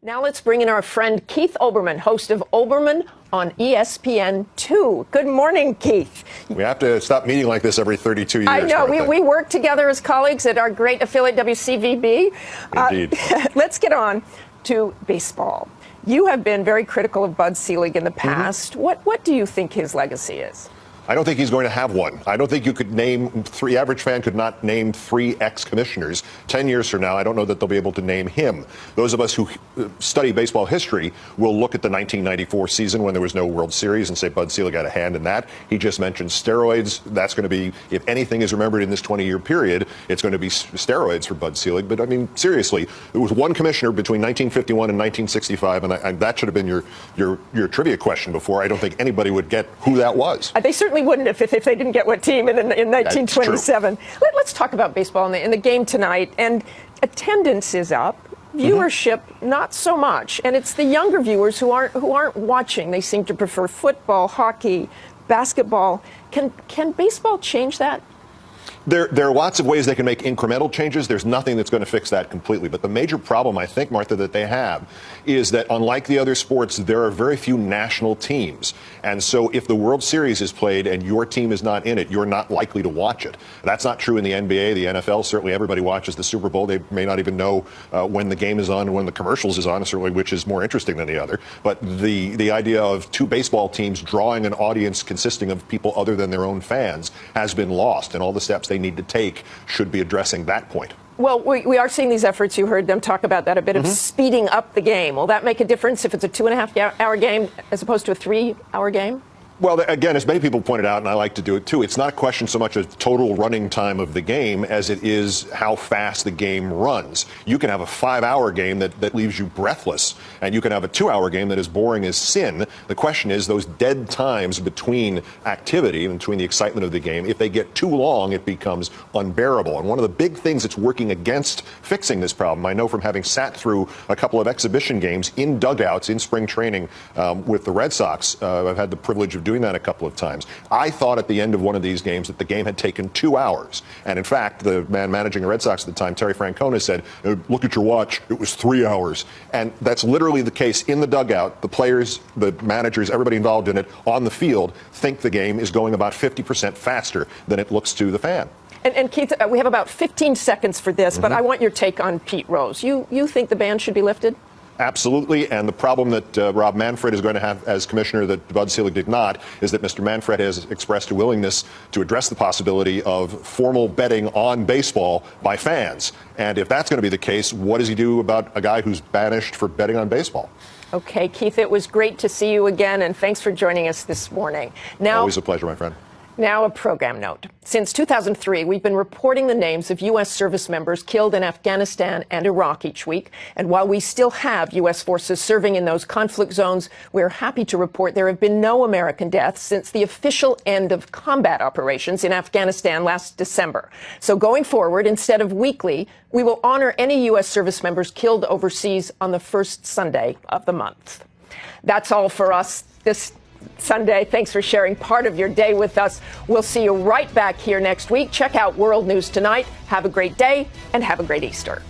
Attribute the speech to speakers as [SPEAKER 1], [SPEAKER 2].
[SPEAKER 1] Now let's bring in our friend Keith Olbermann, host of Olbermann on ESPN2. Good morning, Keith.
[SPEAKER 2] We have to stop meeting like this every 32 years.
[SPEAKER 1] I know. We work together as colleagues at our great affiliate WCVB.
[SPEAKER 2] Indeed.
[SPEAKER 1] Let's get on to baseball. You have been very critical of Bud Selig in the past. What do you think his legacy is?
[SPEAKER 2] I don't think he's going to have one. I don't think you could name three. Average fan could not name three ex-commissioners. 10 years from now, I don't know that they'll be able to name him. Those of us who study baseball history will look at the 1994 season when there was no World Series and say Bud Selig had a hand in that. He just mentioned steroids. That's going to be, if anything is remembered in this 20-year period, it's going to be steroids for Bud Selig. But I mean, seriously, there was one commissioner between 1951 and 1965, and that should have been your trivia question before. I don't think anybody would get who that was.
[SPEAKER 1] They certainly wouldn't if they didn't get what team in 1927. Let's talk about baseball in the game tonight. And attendance is up. Viewership, not so much. And it's the younger viewers who aren't watching. They seem to prefer football, hockey, basketball. Can baseball change that?
[SPEAKER 2] There are lots of ways they can make incremental changes. There's nothing that's going to fix that completely. But the major problem, I think, Martha, that they have is that unlike the other sports, there are very few national teams. And so if the World Series is played and your team is not in it, you're not likely to watch it. That's not true in the NBA, the NFL. Certainly everybody watches the Super Bowl. They may not even know when the game is on and when the commercials is on, certainly which is more interesting than the other. But the idea of two baseball teams drawing an audience consisting of people other than their own fans has been lost. And all the steps they need to take should be addressing that point.
[SPEAKER 1] Well, we are seeing these efforts. You heard them talk about that, a bit of speeding up the game. Will that make a difference if it's a 2.5-hour game as opposed to a 3-hour game?
[SPEAKER 2] Well, again, as many people pointed out, and I like to do it too, it's not a question so much of total running time of the game as it is how fast the game runs. You can have a 5-hour game that leaves you breathless, and you can have a 2-hour game that is boring as sin. The question is those dead times between activity and between the excitement of the game, if they get too long, it becomes unbearable. And one of the big things that's working against fixing this problem, I know from having sat through a couple of exhibition games in dugouts in spring training with the Red Sox, I've had the privilege of doing that a couple of times. I thought at the end of one of these games that the game had taken 2 hours. And in fact, the man managing the Red Sox at the time, Terry Francona, said, look at your watch, it was 3 hours. And that's literally the case in the dugout. The players, the managers, everybody involved in it on the field think the game is going about 50% faster than it looks to the fan.
[SPEAKER 1] And Keith, we have about 15 seconds for this, but I want your take on Pete Rose. You think the ban should be lifted?
[SPEAKER 2] Absolutely, and the problem that Rob Manfred is going to have as commissioner that Bud Selig did not is that Mr. Manfred has expressed a willingness to address the possibility of formal betting on baseball by fans. And if that's going to be the case, what does he do about a guy who's banished for betting on baseball?
[SPEAKER 1] Okay, Keith, it was great to see you again, and thanks for joining us this morning.
[SPEAKER 2] Always a pleasure, my friend.
[SPEAKER 1] Now a program note. Since 2003, we've been reporting the names of U.S. service members killed in Afghanistan and Iraq each week. And while we still have U.S. forces serving in those conflict zones, we're happy to report there have been no American deaths since the official end of combat operations in Afghanistan last December. So going forward, instead of weekly, we will honor any U.S. service members killed overseas on the first Sunday of the month. That's all for us this Sunday. Thanks for sharing part of your day with us. We'll see you right back here next week. Check out World News Tonight. Have a great day and have a great Easter.